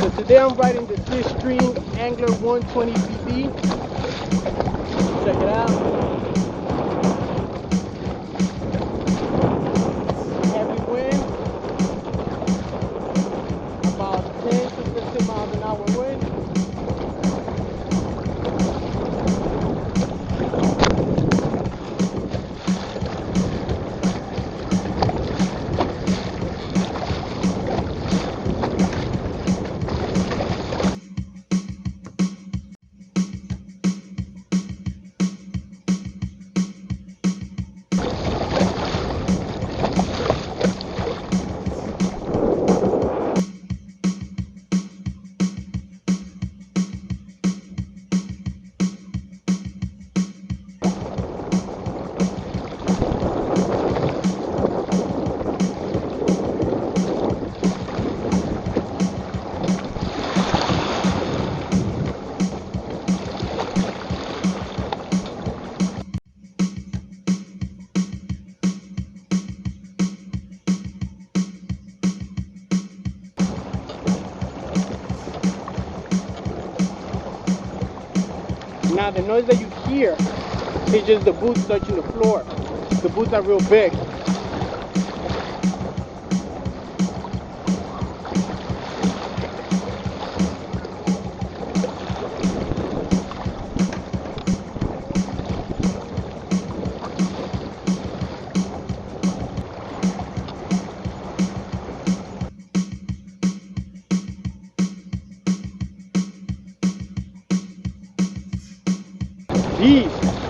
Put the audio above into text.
So today I'm riding the Seastream Angler 120 BB. Check it out. Heavy wind, about 10 to 15 miles an hour wind. Now the noise that you hear is just the boots touching the floor. The boots are real big. Jeez.